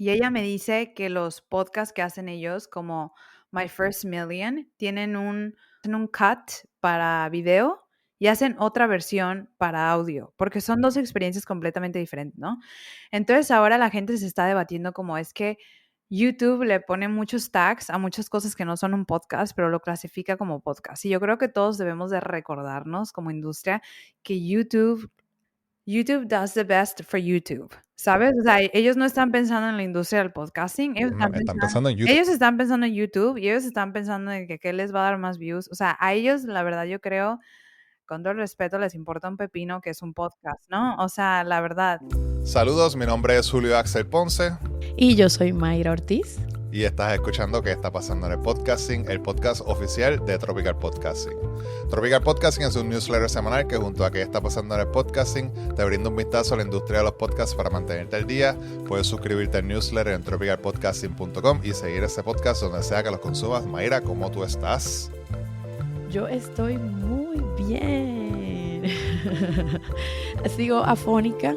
Y ella me dice que los podcasts que hacen ellos, como My First Million, hacen un cut para video y hacen otra versión para audio, porque son dos experiencias completamente diferentes, ¿no? Entonces ahora la gente se está debatiendo como es que YouTube le pone muchos tags a muchas cosas que no son un podcast, pero lo clasifica como podcast. Y yo creo que todos debemos de recordarnos como industria que YouTube does the best for YouTube, ¿sabes? O sea, ellos no están pensando en la industria del podcasting, No, están pensando en YouTube. ellos están pensando en YouTube y ellos están pensando en que qué les va a dar más views. O sea, a ellos, la verdad, yo creo, con todo el respeto, les importa un pepino que es un podcast, ¿no? O sea, la verdad. Saludos, mi nombre es Julio Axel Ponce. Y yo soy Mayra Ortiz. Y estás escuchando ¿Qué está pasando en el podcasting? El podcast oficial de Tropical Podcasting. Tropical Podcasting es un newsletter semanal que junto a ¿Qué está pasando en el podcasting? Te brinda un vistazo a la industria de los podcasts para mantenerte al día. Puedes suscribirte al newsletter en tropicalpodcasting.com y seguir ese podcast donde sea que los consumas. Mayra, ¿cómo tú estás? Yo estoy muy bien. Sigo afónica.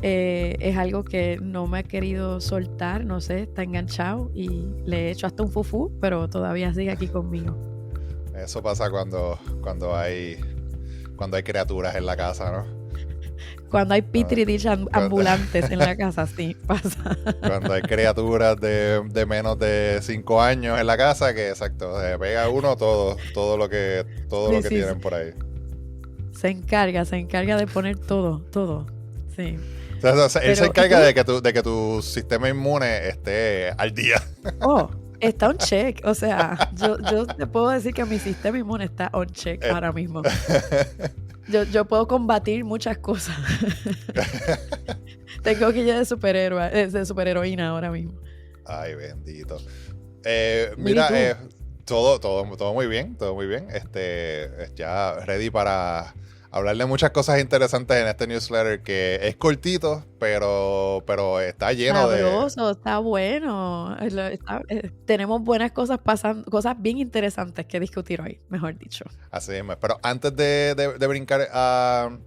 Es algo que no me ha querido soltar, no sé, está enganchado y le he hecho hasta un fufú, pero todavía sigue aquí conmigo. Eso pasa cuando hay criaturas en la casa, ¿no? Cuando hay Petri dish ambulantes en la casa, sí, pasa. Cuando hay criaturas de menos de 5 años en la casa, que exacto, se pega uno todo lo que Sí. tienen por ahí. Se encarga de poner todo, sí. O sea, él se Pero, encarga de que tu sistema inmune esté al día. Oh, está on check. O sea, yo te puedo decir que mi sistema inmune está on check ahora mismo. Yo puedo combatir muchas cosas. Tengo que ir de superhéroe, de superheroína ahora mismo. Ay, bendito. Mira, Mira, todo muy bien, todo muy bien. Ya ready para hablar de muchas cosas interesantes en este newsletter que es cortito, pero está lleno sabroso, está bueno. Tenemos buenas cosas pasando, cosas bien interesantes que discutir hoy, mejor dicho. Así mismo. Pero antes de brincar a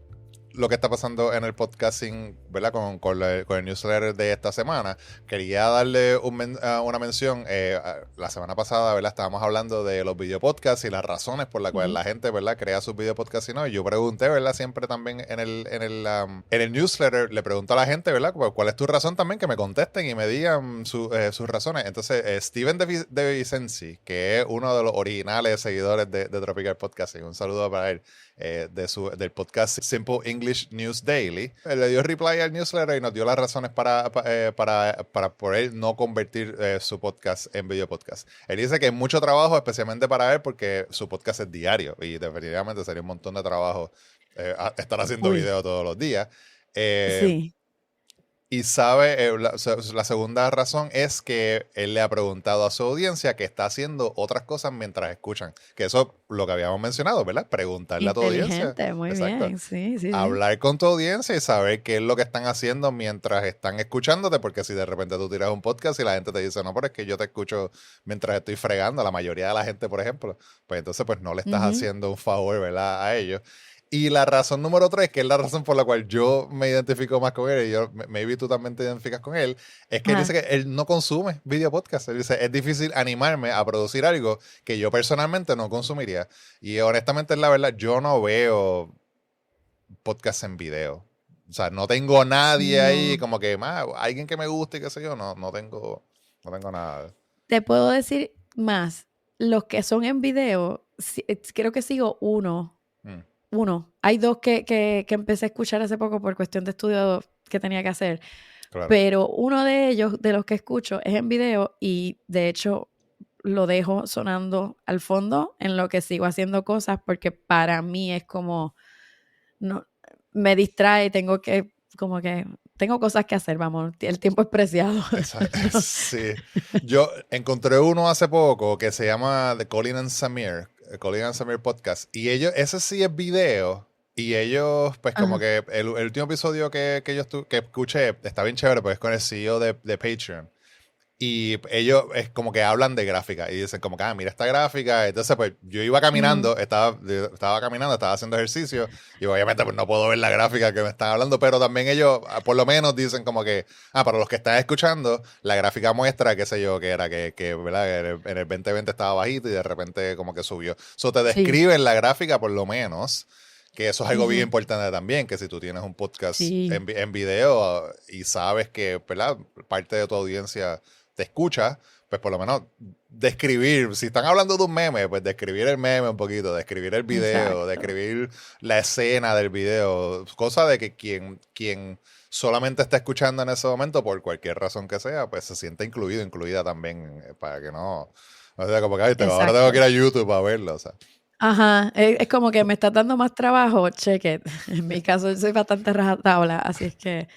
lo que está pasando en el podcasting, ¿verdad? Con el newsletter de esta semana, quería darle una mención. La semana pasada, ¿verdad? Estábamos hablando de los videopodcasts y las razones por las cuales la gente, ¿verdad? Crea sus videopodcasts y no. Y yo pregunté, ¿verdad? Siempre también en el newsletter le pregunto a la gente, ¿verdad? ¿Cuál es tu razón también? Que me contesten y me digan sus razones. Entonces, Steven de Vicenzi, que es uno de los originales seguidores de Tropical Podcasting, un saludo para él. Del podcast Simple English News Daily. Él le dio reply al newsletter y nos dio las razones para poder no convertir su podcast en video podcast. Él dice que es mucho trabajo, especialmente para él, porque su podcast es diario y definitivamente sería un montón de trabajo estar haciendo video todos los días. Sí. Y sabe, la segunda razón es que él le ha preguntado a su audiencia que está haciendo otras cosas mientras escuchan. Que eso es lo que habíamos mencionado, ¿verdad? Preguntarle a tu audiencia. Muy Exacto. bien, sí. Hablar con tu audiencia y saber qué es lo que están haciendo mientras están escuchándote, porque si de repente tú tiras un podcast y la gente te dice, no, pero es que yo te escucho mientras estoy fregando, la mayoría de la gente, por ejemplo, pues entonces pues no le estás haciendo un favor, ¿verdad? A ellos. Y la razón número 3, que es la razón por la cual yo me identifico más con él, y yo, maybe tú también te identificas con él, es que él dice que él no consume video podcast. Él dice, es difícil animarme a producir algo que yo personalmente no consumiría. Y honestamente, es la verdad, yo no veo podcast en video. O sea, no tengo nadie ahí como que, alguien que me guste y qué sé yo, no tengo nada. Te puedo decir más, los que son en video, creo que sigo uno. Hay dos que empecé a escuchar hace poco por cuestión de estudio que tenía que hacer. Claro. Pero uno de ellos, de los que escucho, es en video y de hecho lo dejo sonando al fondo en lo que sigo haciendo cosas porque para mí es como, no, me distrae, tengo cosas que hacer, vamos, el tiempo es preciado. Sí. Yo encontré uno hace poco que se llama The Colin and Samir Podcast, y ese sí es video, y ellos, pues como que el último episodio que escuché está bien chévere, pues es con el CEO de Patreon. Y ellos es como que hablan de gráfica y dicen como que, mira esta gráfica. Entonces, pues yo iba caminando, estaba caminando, estaba haciendo ejercicio y obviamente pues no puedo ver la gráfica que me están hablando, pero también ellos por lo menos dicen como que, para los que están escuchando, la gráfica muestra, qué sé yo, que era que ¿verdad? En el 2020 estaba bajito y de repente como que subió. So te describen la gráfica por lo menos. Que eso es algo bien importante también, que si tú tienes un podcast en video y sabes que, ¿verdad? Parte de tu audiencia te escucha, pues por lo menos describir, si están hablando de un meme, pues describir el meme un poquito, describir el video, describir la escena del video, cosa de que quien solamente está escuchando en ese momento, por cualquier razón que sea, pues se siente incluida también, para que no, o sea, como que ahora tengo que ir a YouTube a verlo, o sea. Ajá, es como que me estás dando más trabajo, check it. En mi caso yo soy bastante rajatabla, así es que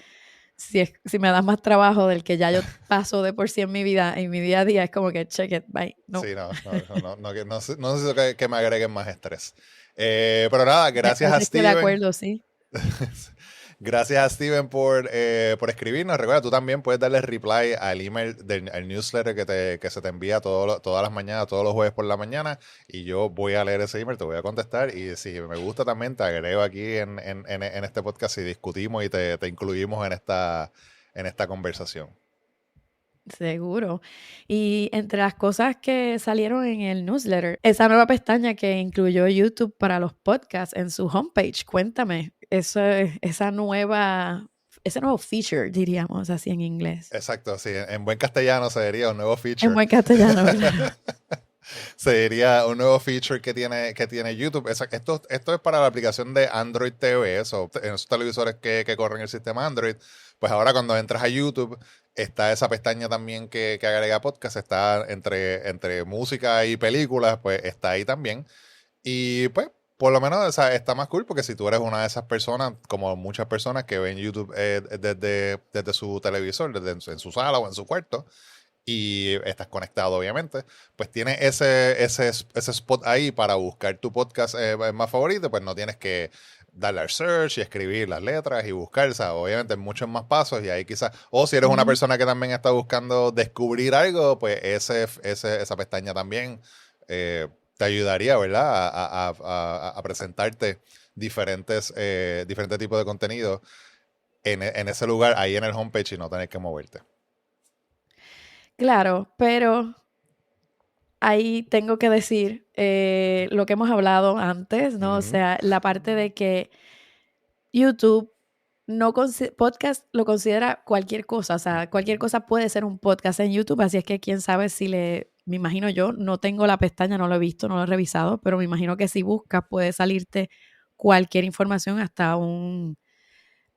si me das más trabajo del que ya yo paso de por sí en mi vida, en mi día a día, es como que check it, bye. No. Sí, no necesito que me agreguen más estrés. Pero nada, gracias a Steven. Estoy de acuerdo, sí. Gracias a Steven por escribirnos. Recuerda, tú también puedes darle reply al email al newsletter que se te envía todas las mañanas, todos los jueves por la mañana, y yo voy a leer ese email, te voy a contestar, y si me gusta también te agrego aquí en este podcast y discutimos y te incluimos en esta conversación. Seguro. Y entre las cosas que salieron en el newsletter, esa nueva pestaña que incluyó YouTube para los podcasts en su homepage, cuéntame, ese nuevo feature, diríamos así en inglés. Exacto, sí, en buen castellano sería un nuevo feature. En buen castellano, claro. Sería un nuevo feature que tiene YouTube. Esto es para la aplicación de Android TV, en esos televisores que corren el sistema Android. Pues ahora cuando entras a YouTube, está esa pestaña también que agrega podcast, está entre música y películas, pues está ahí también. Y pues, por lo menos, o sea, está más cool porque si tú eres una de esas personas, como muchas personas que ven YouTube desde su televisor, en su sala o en su cuarto, y estás conectado, obviamente, pues tienes ese spot ahí para buscar tu podcast más favorito, pues no tienes que darle al search y escribir las letras y buscar, o sea, obviamente muchos más pasos y ahí quizás, o si eres una persona que también está buscando descubrir algo, pues esa pestaña también te ayudaría, ¿verdad? A presentarte diferentes tipos de contenido en ese lugar, ahí en el homepage y no tener que moverte. Claro, pero ahí tengo que decir lo que hemos hablado antes, ¿no? O sea, la parte de que YouTube podcast lo considera cualquier cosa, o sea, cualquier cosa puede ser un podcast en YouTube, así es que quién sabe me imagino yo, no tengo la pestaña, no lo he visto, no lo he revisado, pero me imagino que si buscas puede salirte cualquier información, hasta un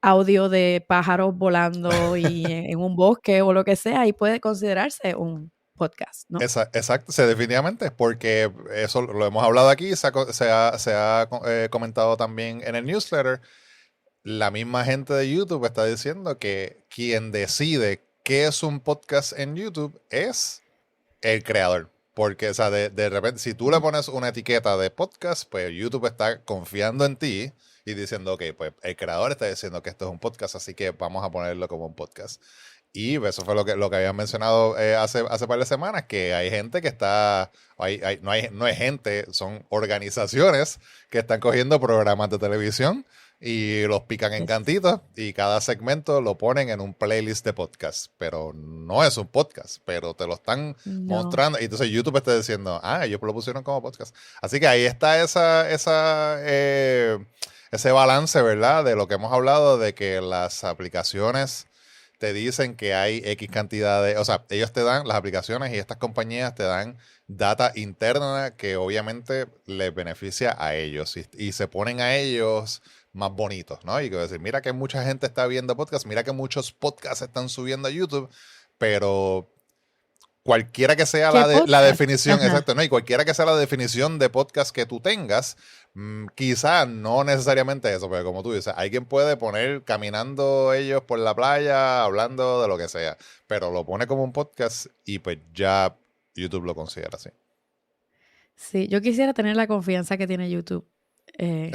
audio de pájaros volando y en un bosque o lo que sea, y puede considerarse un podcast, ¿no? Exacto, sí, definitivamente, porque eso lo hemos hablado aquí, se ha comentado también en el newsletter. La misma gente de YouTube está diciendo que quien decide qué es un podcast en YouTube es el creador. Porque, o sea, de repente, si tú le pones una etiqueta de podcast, pues YouTube está confiando en ti y diciendo, ok, pues el creador está diciendo que esto es un podcast, así que vamos a ponerlo como un podcast. Y eso fue lo que habían mencionado hace par de semanas, que hay gente que está, no hay gente, son organizaciones que están cogiendo programas de televisión y los pican en cantitos y cada segmento lo ponen en un playlist de podcast, pero no es un podcast, pero te lo están mostrando. Y entonces YouTube está diciendo, ellos lo pusieron como podcast. Así que ahí está ese balance, ¿verdad? De lo que hemos hablado, de que las aplicaciones te dicen que hay X cantidad de, o sea, ellos te dan, las aplicaciones y estas compañías te dan data interna que obviamente les beneficia a ellos y se ponen a ellos más bonitos, ¿no? Y que decir, mira que mucha gente está viendo podcasts, mira que muchos podcasts están subiendo a YouTube, pero cualquiera que sea la definición, exacto, ¿no? Y cualquiera que sea la definición de podcast que tú tengas, quizás no necesariamente eso, pero como tú dices, alguien puede poner caminando ellos por la playa, hablando de lo que sea, pero lo pone como un podcast y pues ya YouTube lo considera así. Sí, yo quisiera tener la confianza que tiene YouTube en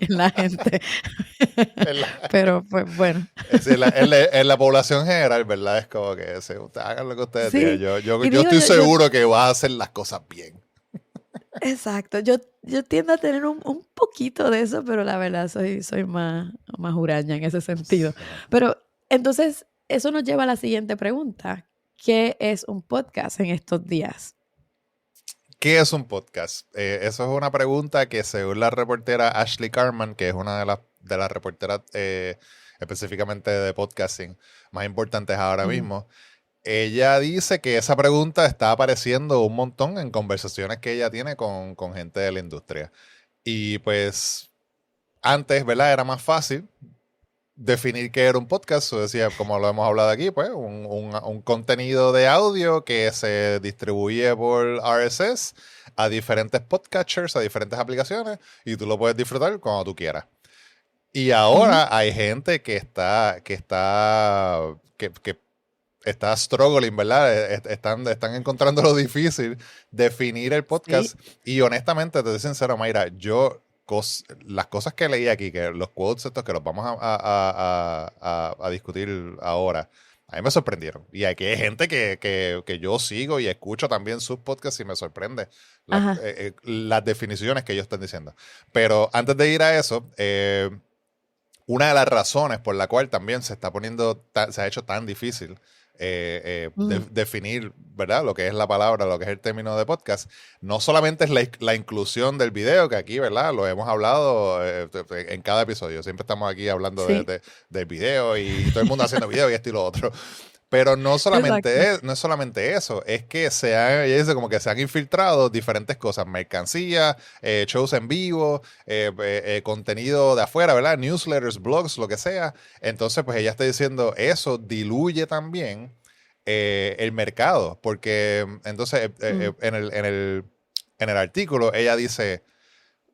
la gente. Pero pues bueno. Es decir, en la población general, ¿verdad? Es como que hagan lo que ustedes digan. Sí, Yo y digo, estoy seguro que vas a hacer las cosas bien. exacto, yo tiendo a tener un poquito de eso, pero la verdad soy más huraña en ese sentido. Pero entonces, eso nos lleva a la siguiente pregunta. ¿Qué es un podcast en estos días? ¿Qué es un podcast? Eso es una pregunta que según la reportera Ashley Carman, que es una de las reporteras específicamente de podcasting más importantes ahora mismo, ella dice que esa pregunta está apareciendo un montón en conversaciones que ella tiene con gente de la industria. Y pues antes, ¿verdad? Era más fácil definir qué era un podcast. Yo decía, como lo hemos hablado aquí, pues un contenido de audio que se distribuye por RSS a diferentes podcatchers, a diferentes aplicaciones, y tú lo puedes disfrutar cuando tú quieras. Y ahora hay gente que está struggling, ¿verdad? Están encontrando lo difícil definir el podcast. Sí. Y honestamente, te soy sincero, Mayra, las cosas que leí aquí, que los quotes estos que los vamos a discutir ahora, a mí me sorprendieron. Y aquí hay gente que yo sigo y escucho también sus podcasts y me sorprende las definiciones que ellos están diciendo. Pero antes de ir a eso, una de las razones por la cual también se ha hecho tan difícil definir, ¿verdad? Lo que es la palabra, lo que es el término de podcast, no solamente es la inclusión del video, que aquí, ¿verdad? Lo hemos hablado en cada episodio. Siempre estamos aquí hablando Sí, del video y todo el mundo haciendo video y esto y lo otro. Pero no exacto. no es solamente eso, es que ella dice como que se han infiltrado diferentes cosas, mercancías, shows en vivo, contenido de afuera, ¿verdad? Newsletters, blogs, lo que sea. Entonces, pues ella está diciendo, eso diluye también el mercado, porque entonces en el artículo ella dice,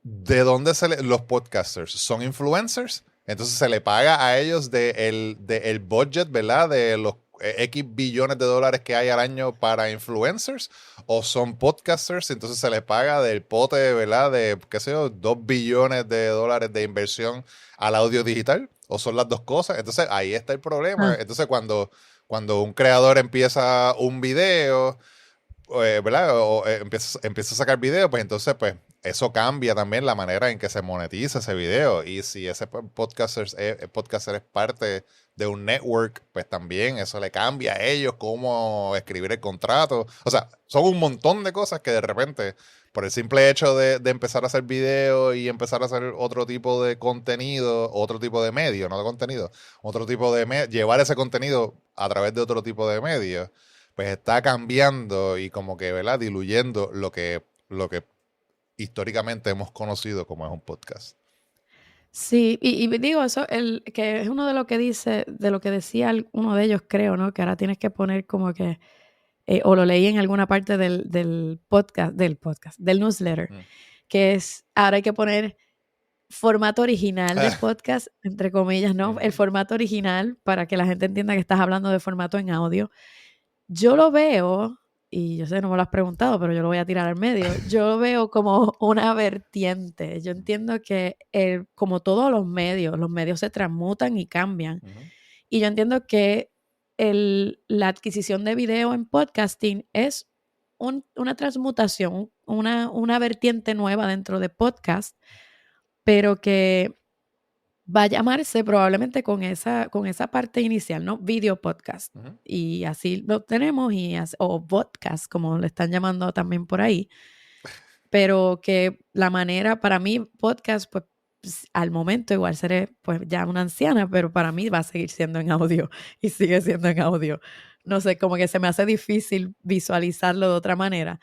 ¿de dónde los podcasters? ¿Son influencers? Entonces se le paga a ellos de el budget, ¿verdad? De los X billones de dólares que hay al año para influencers, o son podcasters, entonces se les paga del pote, ¿verdad? De, qué sé yo, 2 billones de dólares de inversión al audio digital, o son las dos cosas. Entonces ahí está el problema. Ah, Entonces cuando un creador empieza un video, ¿verdad? O empieza a sacar video, pues entonces, pues, eso cambia también la manera en que se monetiza ese video. Y si ese podcaster es parte de un network, pues también eso le cambia a ellos cómo escribir el contrato. O sea, son un montón de cosas que de repente, por el simple hecho de empezar a hacer video y empezar a hacer otro tipo de contenido, otro tipo de medio, no de contenido, otro tipo de llevar ese contenido a través de otro tipo de medio, pues está cambiando y como que, ¿verdad? Diluyendo lo que históricamente hemos conocido como es un podcast. sí, y digo eso, que es uno de lo que dice, de lo que decía uno de ellos, creo, ¿no? Que ahora tienes que poner como que, o lo leí en alguna parte del del newsletter, que es, ahora hay que poner formato original de podcast, entre comillas, ¿no? El formato original para que la gente entienda que estás hablando de formato en audio. Yo lo veo, y yo sé, no me lo has preguntado, pero yo lo voy a tirar al medio. Yo lo veo como una vertiente. Yo entiendo que como todos los medios se transmutan y cambian. Y yo entiendo que la adquisición de video en podcasting es una transmutación, una vertiente nueva dentro de podcast, pero que va a llamarse probablemente con esa parte inicial, ¿no? Video podcast. Y así lo tenemos, o podcast, como le están llamando también por ahí. Pero que la manera, para mí, podcast, pues al momento igual seré pues ya una anciana, pero para mí va a seguir siendo en audio y sigue siendo en audio. No sé, como que se me hace difícil visualizarlo de otra manera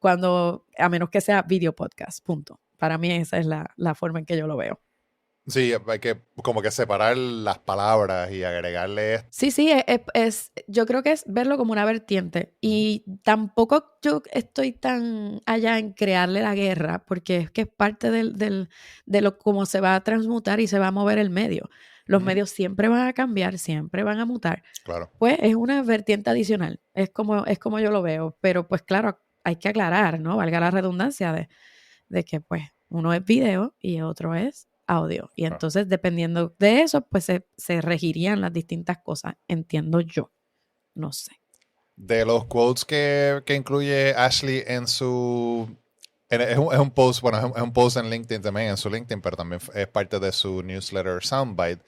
a menos que sea video podcast, punto. Para mí esa es la forma en que yo lo veo. Sí, hay que como que separar las palabras y agregarle esto. Sí, sí, yo creo que es verlo como una vertiente y tampoco yo estoy tan allá en crearle la guerra porque es que es parte de lo cómo se va a transmutar y se va a mover el medio. Los medios siempre van a cambiar, siempre van a mutar. Claro. Pues es una vertiente adicional, es como yo lo veo, pero pues claro, hay que aclarar, ¿no? Valga la redundancia de que pues uno es video y otro es audio. Y entonces, dependiendo de eso, pues se regirían las distintas cosas. Entiendo yo. No sé. De los quotes que incluye Ashley en su... Es un post, bueno, es un post en LinkedIn también, en su LinkedIn, pero también es parte de su newsletter Soundbite.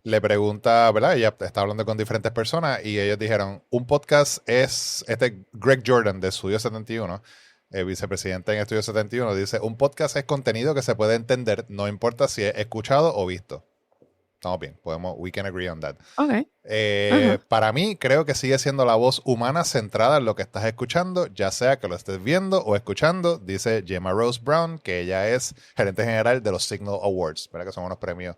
Le pregunta, ¿verdad? Ella está hablando con diferentes personas y ellos dijeron, un podcast es, Greg Jordan de Estudio 71, vicepresidente en Estudio 71, dice, un podcast es contenido que se puede entender, no importa si es escuchado o visto. Estamos bien, we can agree on that. Okay. Para mí, creo que sigue siendo la voz humana centrada en lo que estás escuchando, ya sea que lo estés viendo o escuchando, dice Gemma Rose Brown, que ella es gerente general de los Signal Awards, ¿verdad? Que son unos premios.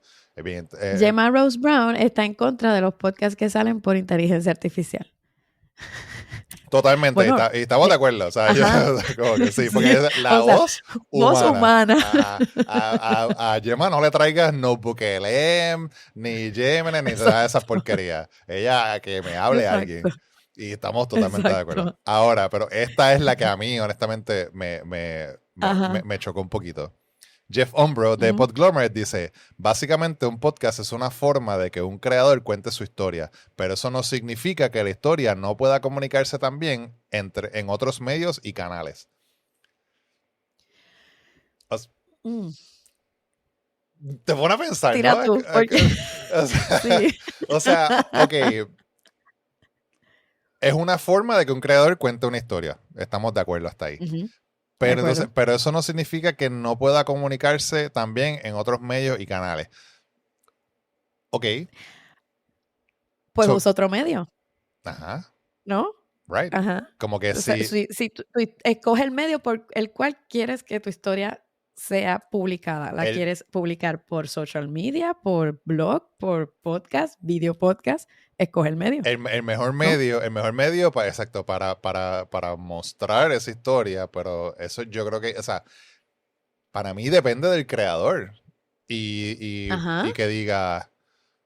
Gemma Rose Brown está en contra de los podcasts que salen por inteligencia artificial. Totalmente, bueno, y estamos de acuerdo. O sea, como que sí, porque la voz humana. A Gemma no le traigas Notebook LM, ni Gemini, ni nada de esas porquerías. Ella, que me hable alguien. Y estamos totalmente de acuerdo. Ahora, pero esta es la que a mí, honestamente, me chocó un poquito. Jeff Umbro de Podglomerate dice, básicamente un podcast es una forma de que un creador cuente su historia, pero eso no significa que la historia no pueda comunicarse también en otros medios y canales. Te pone a pensar, tira ¿no? Tú, porque... o sea, ok. Es una forma de que un creador cuente una historia. Estamos de acuerdo hasta ahí. Pero eso no significa que no pueda comunicarse también en otros medios y canales. Ok. Pues usa otro medio. Ajá. ¿No? Right. Ajá. Como que o sea, si tú escoges el medio por el cual quieres que tu historia sea publicada. ¿La quieres publicar por social media, por blog, por podcast, video podcast? Escoge el medio. El mejor medio, ¿no? El mejor medio para mostrar esa historia, pero eso yo creo que, o sea, para mí depende del creador. Y que diga,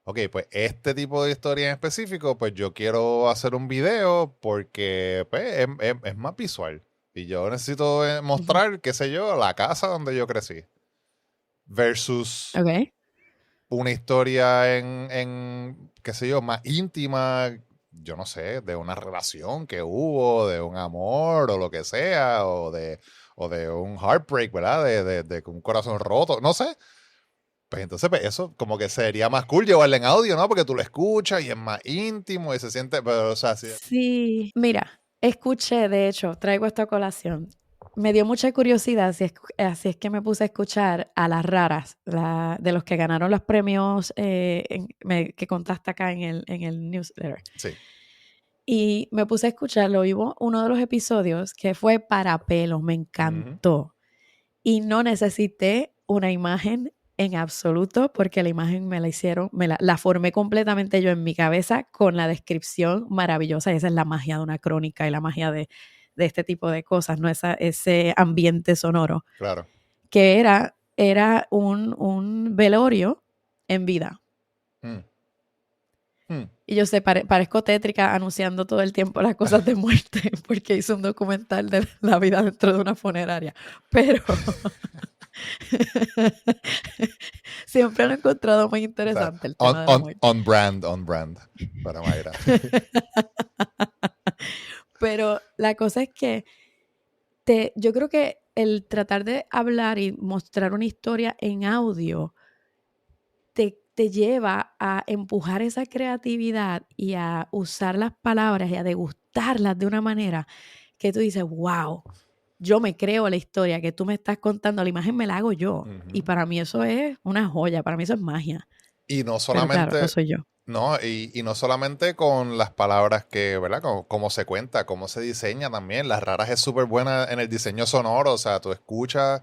ok, pues este tipo de historia en específico, pues yo quiero hacer un video porque pues, es más visual. Y yo necesito mostrar, qué sé yo, la casa donde yo crecí. Versus una historia en, qué sé yo, más íntima, yo no sé, de una relación que hubo, de un amor o lo que sea, o de un heartbreak, ¿verdad? De un corazón roto, no sé. Pues entonces pues eso como que sería más cool llevarla en audio, ¿no? Porque tú lo escuchas y es más íntimo y se siente, pero o sea, sí, mira. Escuché, de hecho, traigo esta colación. Me dio mucha curiosidad, así es que me puse a escuchar a las raras, de los que ganaron los premios que contaste acá en el newsletter. Sí. Y me puse a escucharlo, hubo uno de los episodios que fue para pelos, me encantó. Y no necesité una imagen en absoluto, porque la imagen me la hicieron, la formé completamente yo en mi cabeza con la descripción maravillosa, y esa es la magia de una crónica y la magia de este tipo de cosas, ¿no? Ese ambiente sonoro. Claro. Que era un velorio en vida. Y yo sé, parezco tétrica anunciando todo el tiempo las cosas de muerte, porque hice un documental de la vida dentro de una funeraria, pero... siempre lo he encontrado muy interesante, el tema de la muerte. On brand para Mayra. Pero la cosa es que yo creo que el tratar de hablar y mostrar una historia en audio te lleva a empujar esa creatividad y a usar las palabras y a degustarlas de una manera que tú dices, wow, yo me creo la historia que tú me estás contando, la imagen me la hago yo. Y para mí eso es una joya, para mí eso es magia. Y no solamente... Pero claro, no soy yo. No, y no solamente con las palabras que, ¿verdad? Cómo se cuenta, cómo se diseña también. Las raras es súper buena en el diseño sonoro, o sea, tú escuchas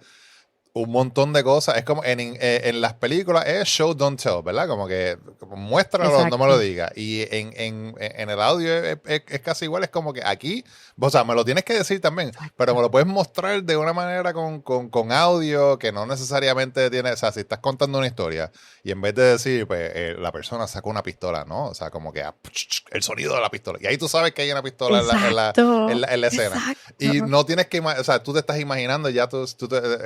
un montón de cosas. Es como en las películas es show, don't tell, ¿verdad? Como que muéstralo, no me lo digas. Y en el audio es casi igual. Es como que aquí, o sea, me lo tienes que decir también, pero me lo puedes mostrar de una manera con audio que no necesariamente tiene, o sea, si estás contando una historia y en vez de decir, pues la persona sacó una pistola, ¿no? O sea, como que el sonido de la pistola. Y ahí tú sabes que hay una pistola en la escena. Exacto. Y no tienes que, o sea, tú te estás imaginando ya,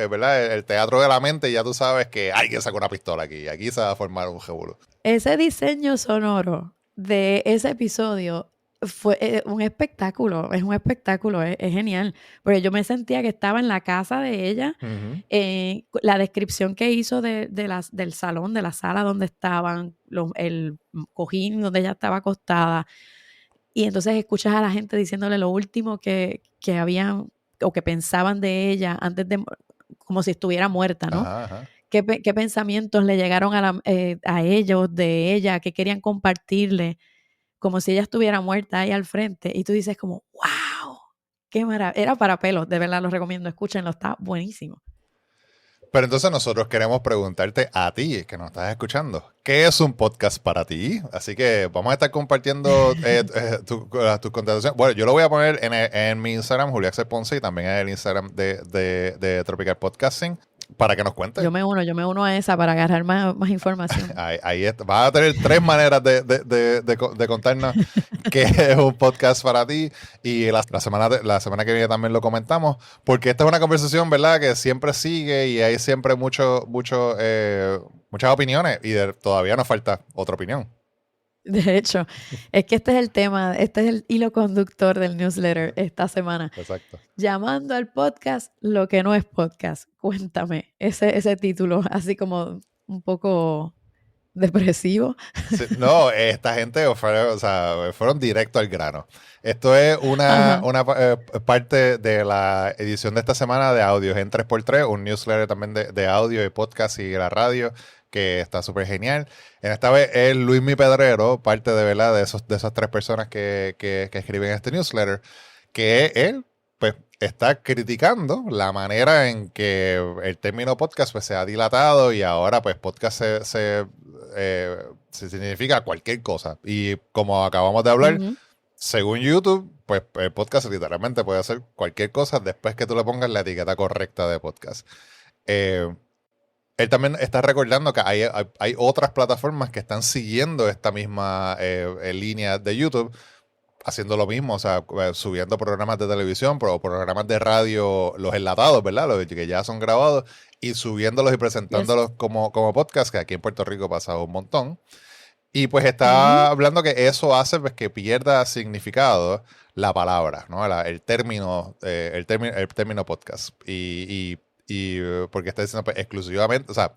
¿verdad? el teatro de la mente y ya tú sabes que alguien sacó una pistola aquí. Aquí se va a formar un revolú. Ese diseño sonoro de ese episodio fue un espectáculo, es un espectáculo, es genial, porque yo me sentía que estaba en la casa de ella, la descripción que hizo del salón, de la sala donde estaban, el cojín donde ella estaba acostada, y entonces escuchas a la gente diciéndole lo último que habían o que pensaban de ella antes de, como si estuviera muerta, ¿no? Ajá, ajá. ¿Qué pensamientos le llegaron a ellos, de ella, qué querían compartirle, como si ella estuviera muerta ahí al frente? Y tú dices como, wow, qué maravilla. Era para pelos, de verdad, los recomiendo, escúchenlo, está buenísimo. Pero entonces nosotros queremos preguntarte a ti, que nos estás escuchando, ¿qué es un podcast para ti? Así que vamos a estar compartiendo tus contestaciones. Bueno, yo lo voy a poner en mi Instagram, Julio Axel Ponce, y también en el Instagram de Tropical Podcasting, para que nos cuentes. Yo me uno a esa para agarrar más información. Ahí está. Vas a tener 3 maneras de contarnos qué es un podcast para ti. Y la semana que viene también lo comentamos. Porque esta es una conversación, ¿verdad? Que siempre sigue y hay siempre muchas opiniones. Y todavía nos falta otra opinión. De hecho, es que este es el tema, este es el hilo conductor del newsletter esta semana. Exacto. Llamando al podcast lo que no es podcast. Cuéntame, ese título, así como un poco depresivo. Sí, no, esta gente fueron directo al grano. Esto es una parte de la edición de esta semana de Audios en 3x3, un newsletter también de audio y podcast y la radio, que está súper genial. En esta vez es Luismi Pedrero, parte de, ¿verdad? de esas 3 personas que escriben este newsletter, que él pues está criticando la manera en que el término podcast pues, se ha dilatado y ahora pues podcast se significa cualquier cosa. Y como acabamos de hablar, según YouTube, pues el podcast literalmente puede hacer cualquier cosa después que tú le pongas la etiqueta correcta de podcast. Él también está recordando que hay otras plataformas que están siguiendo esta misma línea de YouTube, haciendo lo mismo, o sea, subiendo programas de televisión o programas de radio, los enlatados, ¿verdad? Los que ya son grabados, y subiéndolos y presentándolos como podcast, que aquí en Puerto Rico pasa un montón. Y pues está hablando que eso hace pues, que pierda significado la palabra, ¿no? El término podcast. Y porque está diciendo pues, exclusivamente, o sea,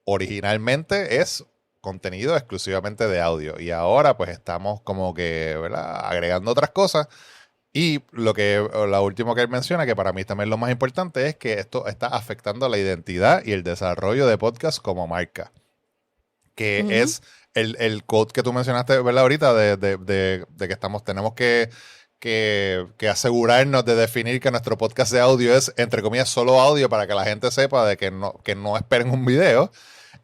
originalmente es contenido exclusivamente de audio y ahora pues estamos como que, ¿verdad? Agregando otras cosas. Y la última que él menciona, que para mí también lo más importante, es que esto está afectando la identidad y el desarrollo de podcast como marca, que es el quote que tú mencionaste, ¿verdad? Ahorita de que tenemos que asegurarnos de definir que nuestro podcast de audio es, entre comillas, solo audio, para que la gente sepa de que no esperen un video.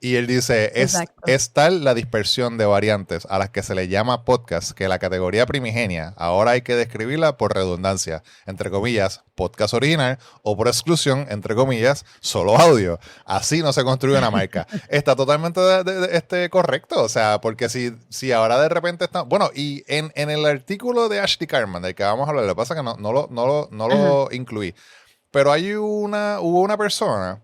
Y él dice, es tal la dispersión de variantes a las que se le llama podcast que la categoría primigenia ahora hay que describirla por redundancia, entre comillas, podcast original, o por exclusión, entre comillas, solo audio. Así no se construye una marca. Está totalmente correcto, o sea, porque si ahora de repente está... Bueno, y en el artículo de Ashley Carman, del que vamos a hablar, lo que pasa es que no lo incluí, pero hubo una persona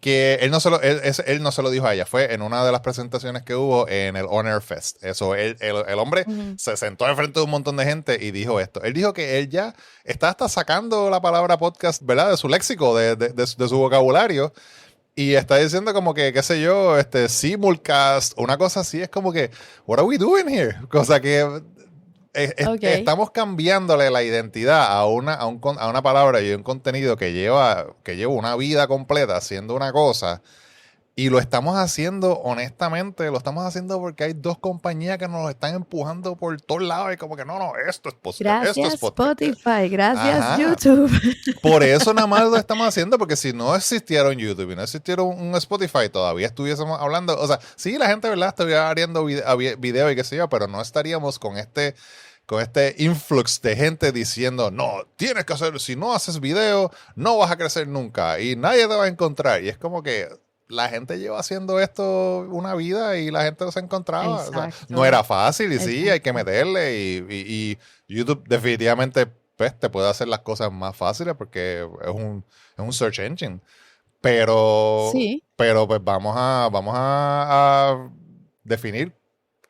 que él no se lo dijo a ella, fue en una de las presentaciones que hubo en el Honor Fest. Eso, el hombre se sentó enfrente de un montón de gente y dijo esto. Él dijo que él ya está hasta sacando la palabra podcast, ¿verdad? De su léxico, de su vocabulario. Y está diciendo como que, qué sé yo, simulcast, una cosa así. Es como que, what are we doing here? Cosa que... Estamos cambiándole la identidad a una palabra y un contenido que lleva una vida completa haciendo una cosa, y lo estamos haciendo honestamente, lo estamos haciendo porque hay 2 compañías que nos lo están empujando por todos lados y como que no, esto es podcast. Gracias esto es podcast. Spotify, gracias YouTube. Por eso nada más lo estamos haciendo, porque si no existiera un YouTube y no existiera un Spotify, todavía estuviésemos hablando, o sea, sí, la gente, ¿verdad?, estaría haciendo video y qué sé yo, pero no estaríamos con este influx de gente diciendo, no, tienes que hacer, si no haces video, no vas a crecer nunca y nadie te va a encontrar. Y es como que la gente lleva haciendo esto una vida y la gente se encontraba. O sea, no era fácil y sí, hay que meterle y YouTube definitivamente pues, te puede hacer las cosas más fáciles porque es un search engine. pero, Sí. pero pues vamos a definir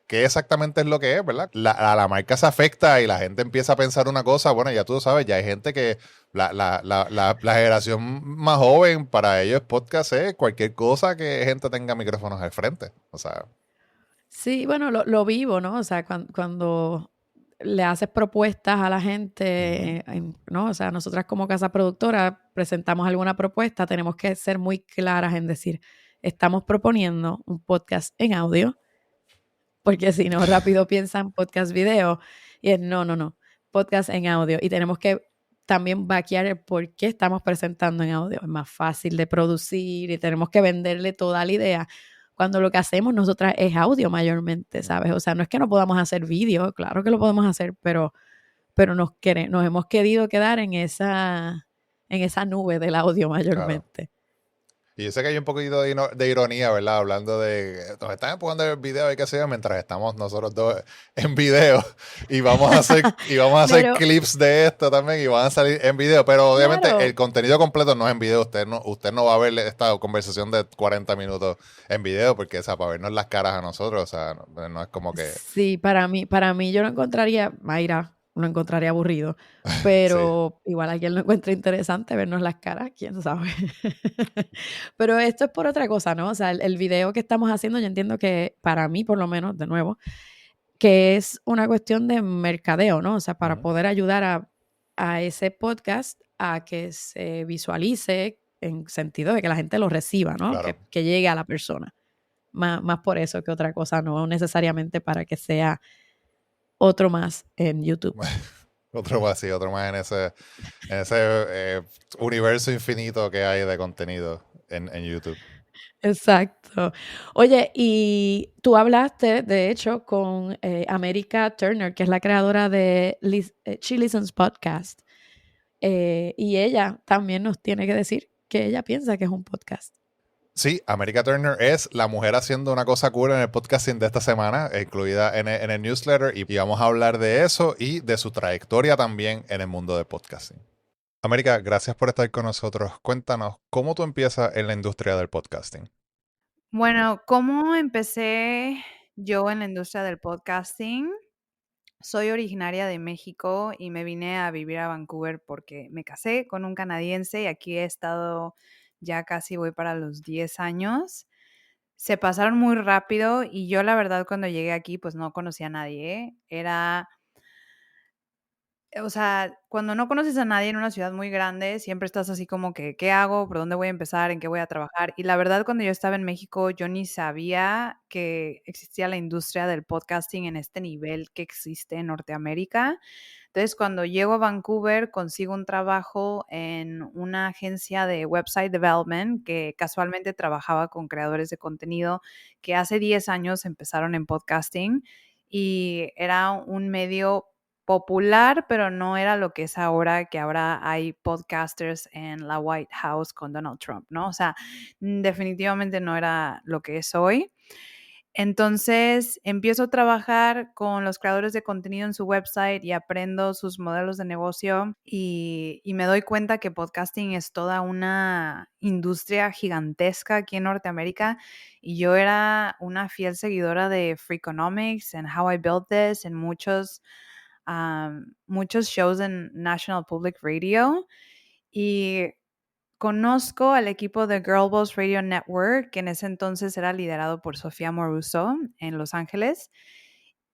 qué exactamente es lo que es, ¿verdad? A la marca se afecta y la gente empieza a pensar una cosa, bueno, ya tú sabes, ya hay gente que la generación más joven, para ellos podcast es cualquier cosa que gente tenga micrófonos al frente, o sea. Sí, bueno, lo vivo, ¿no? O sea, cuando le haces propuestas a la gente, ¿no? O sea, nosotras como casa productora presentamos alguna propuesta, tenemos que ser muy claras en decir, estamos proponiendo un podcast en audio, porque si no, rápido piensan podcast video, y es no, podcast en audio. Y tenemos que también vaquear el por qué estamos presentando en audio. Es más fácil de producir y tenemos que venderle toda la idea cuando lo que hacemos nosotras es audio mayormente, ¿sabes? O sea, no es que no podamos hacer vídeo, claro que lo podemos hacer, pero nos hemos querido quedar en esa nube del audio Claro. mayormente. Y yo sé que hay un poquito de ironía, ¿verdad? Hablando de nos están empujando el video y qué sé yo, mientras estamos nosotros dos en video y vamos a hacer Pero, clips de esto también y van a salir en video, pero obviamente el claro, contenido completo no es en video, usted no va a ver esta conversación de 40 minutos en video porque, o sea, para vernos las caras a nosotros, o sea, no es como que, sí, para mí yo lo encontraría, Mayra, lo encontraría aburrido, sí. pero igual a quien lo encuentre interesante vernos las caras, quién sabe. Pero esto es por otra cosa, ¿no? O sea, el video que estamos haciendo, yo entiendo que para mí, por lo menos, de nuevo, que es una cuestión de mercadeo, ¿no? O sea, para Ujú. poder ayudar a ese podcast a que se visualice en sentido de que la gente lo reciba, ¿no? Claro. Que llegue a la persona. Más por eso que otra cosa, no necesariamente para que sea otro más en YouTube. Otro más, sí, otro más en ese universo infinito que hay de contenido en YouTube. Exacto. Oye, y tú hablaste, de hecho, con America Turner, que es la creadora de She Listens Podcast, y ella también nos tiene que decir que ella piensa que es un podcast. Sí, America Turner es la mujer haciendo una cosa cool en el podcasting de esta semana, incluida en el newsletter, y vamos a hablar de eso y de su trayectoria también en el mundo del podcasting. América, gracias por estar con nosotros. Cuéntanos, ¿cómo tú empiezas en la industria del podcasting? Bueno, ¿cómo empecé yo en la industria del podcasting? Soy originaria de México y me vine a vivir a Vancouver porque me casé con un canadiense y aquí he estado ya casi voy para los 10 años. Se pasaron muy rápido y yo la verdad cuando llegué aquí pues no conocía a nadie, ¿eh? O sea, cuando no conoces a nadie en una ciudad muy grande, siempre estás así como que, ¿qué hago? ¿Por dónde voy a empezar? ¿En qué voy a trabajar? Y la verdad, cuando yo estaba en México, yo ni sabía que existía la industria del podcasting en este nivel que existe en Norteamérica. Entonces, cuando llego a Vancouver, consigo un trabajo en una agencia de website development que casualmente trabajaba con creadores de contenido que hace 10 años empezaron en podcasting y era un medio popular, pero no era lo que es ahora, que ahora hay podcasters en la White House con Donald Trump, ¿no? O sea, definitivamente no era lo que es hoy. Entonces, empiezo a trabajar con los creadores de contenido en su website y aprendo sus modelos de negocio y me doy cuenta que podcasting es toda una industria gigantesca aquí en Norteamérica y yo era una fiel seguidora de Freakonomics and How I Built This en muchos shows en National Public Radio y conozco al equipo de Girl Boss Radio Network, que en ese entonces era liderado por Sofía Moruso en Los Ángeles.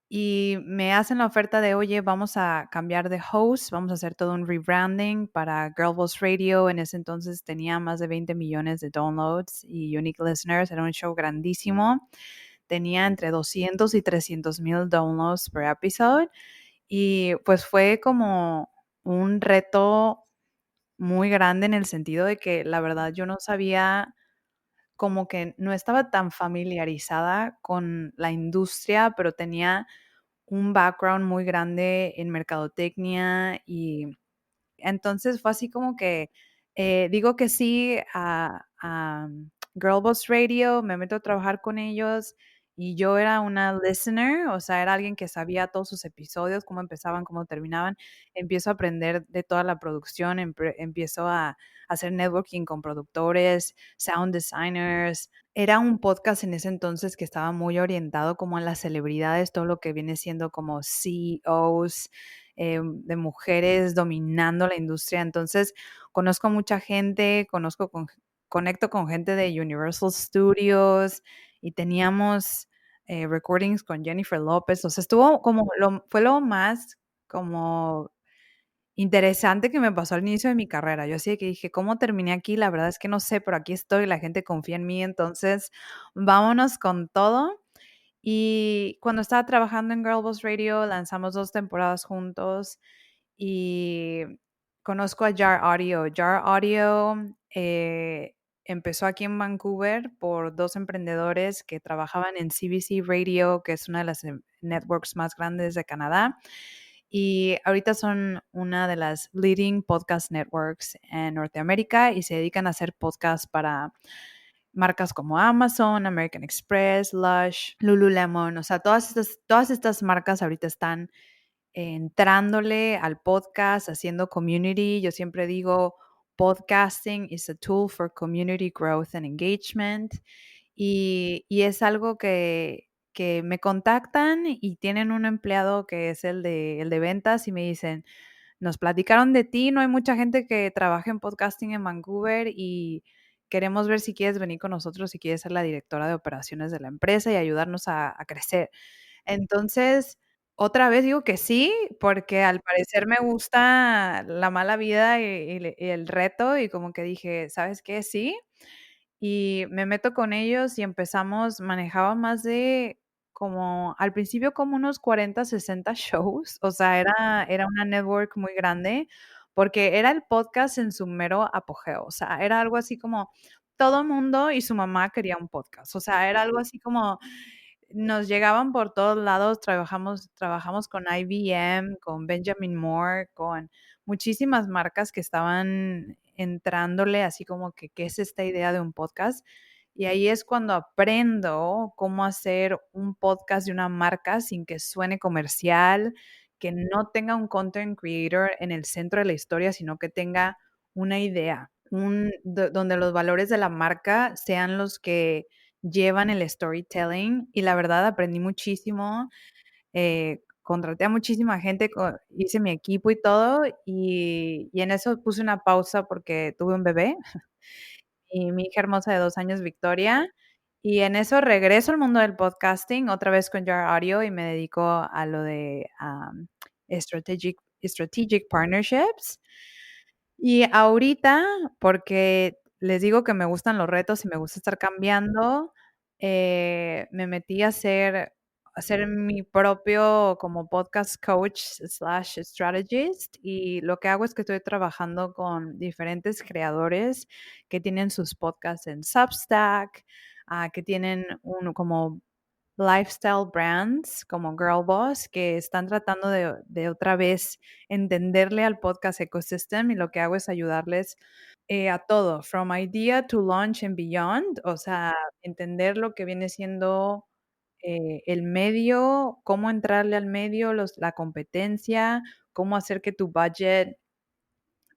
Y me hacen la oferta de, oye, vamos a cambiar de host, vamos a hacer todo un rebranding para Girl Boss Radio. En ese entonces tenía más de 20 millones de downloads y unique listeners. Era un show grandísimo. Tenía entre 200 y 300 mil downloads per episode. Y pues fue como un reto muy grande en el sentido de que la verdad yo no sabía, como que no estaba tan familiarizada con la industria, pero tenía un background muy grande en mercadotecnia y entonces fue así como que digo que sí a Girl Boss Radio, me meto a trabajar con ellos y yo era una listener, o sea, era alguien que sabía todos sus episodios, cómo empezaban, cómo terminaban. Empiezo a aprender de toda la producción, empiezo a hacer networking con productores, sound designers. Era un podcast en ese entonces que estaba muy orientado como a las celebridades, todo lo que viene siendo como CEOs, de mujeres dominando la industria. Entonces, conozco a mucha gente, conecto con gente de Universal Studios y teníamos recordings con Jennifer López. O sea, estuvo como, fue lo más como interesante que me pasó al inicio de mi carrera. Yo así de que dije, ¿cómo terminé aquí? La verdad es que no sé, pero aquí estoy, la gente confía en mí, entonces vámonos con todo. Y cuando estaba trabajando en Girl Boss Radio, lanzamos 2 temporadas juntos y conozco a Jar Audio. Jar Audio empezó aquí en Vancouver por 2 emprendedores que trabajaban en CBC Radio, que es una de las networks más grandes de Canadá. Y ahorita son una de las leading podcast networks en Norteamérica y se dedican a hacer podcasts para marcas como Amazon, American Express, Lush, Lululemon. O sea, todas estas marcas ahorita están entrándole al podcast, haciendo community. Yo siempre digo, podcasting is a tool for community growth and engagement. Y es algo que me contactan y tienen un empleado que es el de ventas y me dicen, nos platicaron de ti, no hay mucha gente que trabaje en podcasting en Vancouver y queremos ver si quieres venir con nosotros, si quieres ser la directora de operaciones de la empresa y ayudarnos a crecer. Entonces, otra vez digo que sí, porque al parecer me gusta la mala vida y el reto y como que dije, ¿sabes qué? Sí. Y me meto con ellos y manejaba más de como, al principio como unos 40, 60 shows, o sea, era una network muy grande, porque era el podcast en su mero apogeo, o sea, era algo así como todo mundo y su mamá quería un podcast, o sea, era algo así como nos llegaban por todos lados, trabajamos con IBM, con Benjamin Moore, con muchísimas marcas que estaban entrándole así como que, ¿qué es esta idea de un podcast? Y ahí es cuando aprendo cómo hacer un podcast de una marca sin que suene comercial, que no tenga un content creator en el centro de la historia, sino que tenga una idea, donde los valores de la marca sean los que llevan el storytelling y la verdad aprendí muchísimo, contraté a muchísima gente, hice mi equipo y todo, y en eso puse una pausa porque tuve un bebé, y mi hija hermosa de 2 años, Victoria, y en eso regreso al mundo del podcasting, otra vez con Jar Audio, y me dedico a lo de strategic partnerships. Y ahorita, porque les digo que me gustan los retos y me gusta estar cambiando, me metí a ser mi propio como podcast coach slash strategist y lo que hago es que estoy trabajando con diferentes creadores que tienen sus podcasts en Substack, que tienen como lifestyle brands como Girl Boss que están tratando de otra vez entenderle al podcast ecosystem y lo que hago es ayudarles a todo, from idea to launch and beyond, o sea, entender lo que viene siendo el medio, cómo entrarle al medio, la competencia, cómo hacer que tu budget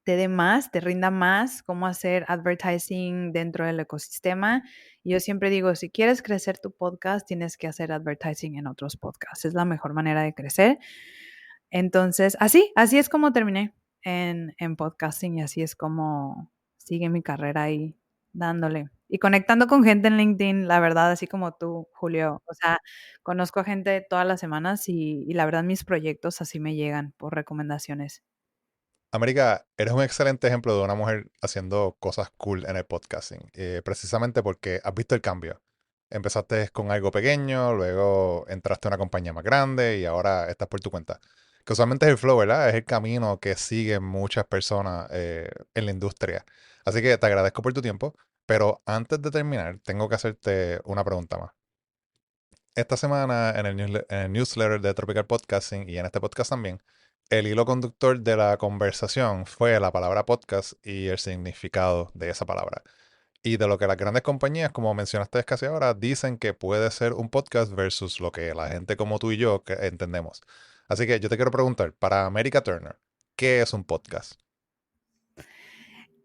te dé más, te rinda más, cómo hacer advertising dentro del ecosistema. Y yo siempre digo, si quieres crecer tu podcast, tienes que hacer advertising en otros podcasts. Es la mejor manera de crecer. Entonces, así es como terminé en podcasting y así es como sigue mi carrera ahí dándole. Y conectando con gente en LinkedIn, la verdad, así como tú, Julio. O sea, conozco a gente todas las semanas y la verdad mis proyectos así me llegan por recomendaciones. América, eres un excelente ejemplo de una mujer haciendo cosas cool en el podcasting, precisamente porque has visto el cambio. Empezaste con algo pequeño, luego entraste a una compañía más grande y ahora estás por tu cuenta. Que usualmente es el flow, ¿verdad? Es el camino que siguen muchas personas en la industria. Así que te agradezco por tu tiempo, pero antes de terminar, tengo que hacerte una pregunta más. Esta semana en el newsletter de Tropical Podcasting y en este podcast también, el hilo conductor de la conversación fue la palabra podcast y el significado de esa palabra. y de lo que las grandes compañías, como mencionaste casi ahora, dicen que puede ser un podcast versus lo que la gente como tú y yo que entendemos. Así que yo te quiero preguntar, para America Turner, ¿qué es un podcast?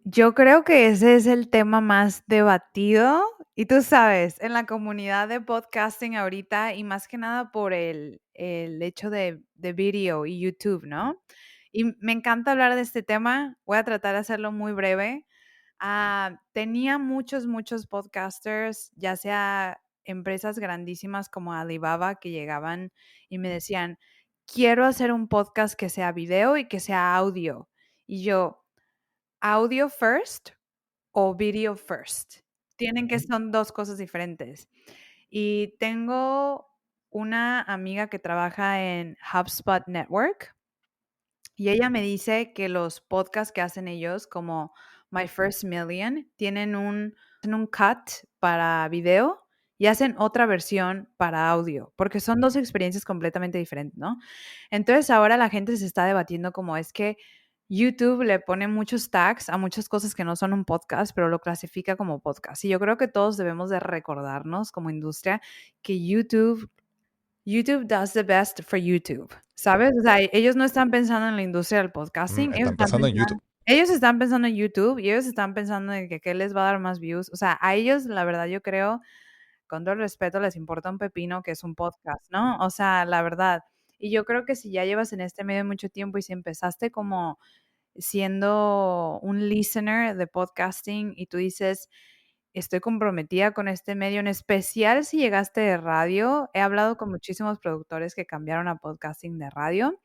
Yo creo que ese es el tema más debatido y tú sabes, en la comunidad de podcasting ahorita y más que nada por el hecho de video y YouTube, ¿no? Y me encanta hablar de este tema, voy a tratar de hacerlo muy breve. Tenía muchos podcasters, ya sea empresas grandísimas como Alibaba, que llegaban y me decían, quiero hacer un podcast que sea video y que sea audio. Y yo, audio first o video first. Tienen que son dos cosas diferentes. Y tengo una amiga que trabaja en HubSpot Network y ella me dice que los podcasts que hacen ellos, como My First Million, tienen un cut para video y hacen otra versión para audio, porque son dos experiencias completamente diferentes, ¿no? Entonces ahora la gente se está debatiendo como es que YouTube le pone muchos tags a muchas cosas que no son un podcast, pero lo clasifica como podcast. Y yo creo que todos debemos de recordarnos como industria que YouTube does the best for YouTube, ¿sabes? O sea, ellos no están pensando en la industria del podcasting, Están pensando en YouTube. ellos están pensando en YouTube y ellos están pensando en que qué les va a dar más views. O sea, a ellos, la verdad, yo creo, con todo el respeto, les importa un pepino que es un podcast, ¿no? O sea, la verdad. Y yo creo que si ya llevas en este medio mucho tiempo y si empezaste como siendo un listener de podcasting y tú dices, estoy comprometida con este medio, en especial si llegaste de radio. He hablado con muchísimos productores que cambiaron a podcasting de radio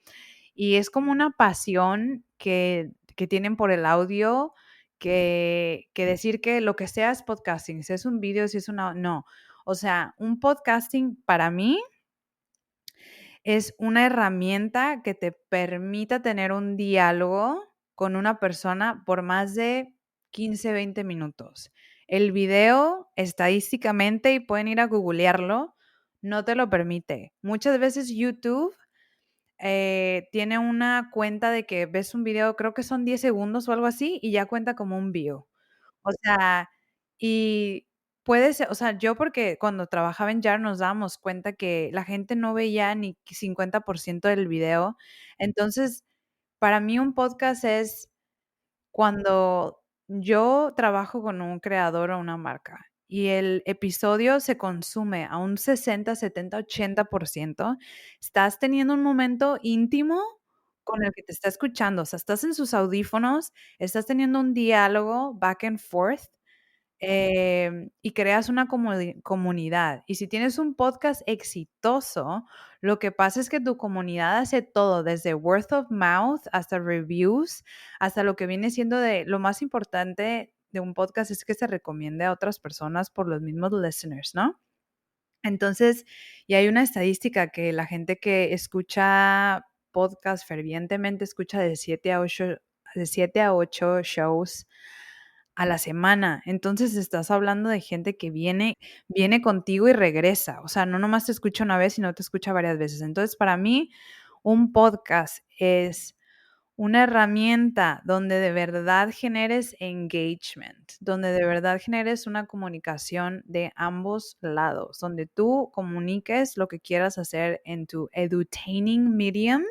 y es como una pasión que tienen por el audio, que decir que lo que sea es podcasting, si es un video, si es una... No, o sea, un podcasting para mí es una herramienta que te permita tener un diálogo con una persona por más de 15, 20 minutos. El video, estadísticamente, y pueden ir a googlearlo, no te lo permite. Muchas veces YouTube tiene una cuenta de que ves un video, creo que son 10 segundos o algo así, y ya cuenta como un view. O sea, y puede ser, o sea, yo porque cuando trabajaba en YAR nos dábamos cuenta que la gente no veía ni 50% del video. Entonces, para mí un podcast es cuando yo trabajo con un creador o una marca y el episodio se consume a un 60, 70, 80%, estás teniendo un momento íntimo con el que te está escuchando. O sea, estás en sus audífonos, estás teniendo un diálogo back and forth y creas una comunidad. Y si tienes un podcast exitoso, lo que pasa es que tu comunidad hace todo, desde word of mouth hasta reviews, hasta lo que viene siendo de lo más importante de un podcast es que se recomiende a otras personas por los mismos listeners, ¿no? Entonces, y hay una estadística que la gente que escucha podcast fervientemente escucha de 7 a 8 shows a la semana. Entonces, estás hablando de gente que viene contigo y regresa. O sea, no nomás te escucha una vez, sino te escucha varias veces. Entonces, para mí, un podcast es una herramienta donde de verdad generes engagement, donde de verdad generes una comunicación de ambos lados, donde tú comuniques lo que quieras hacer en tu edutaining medium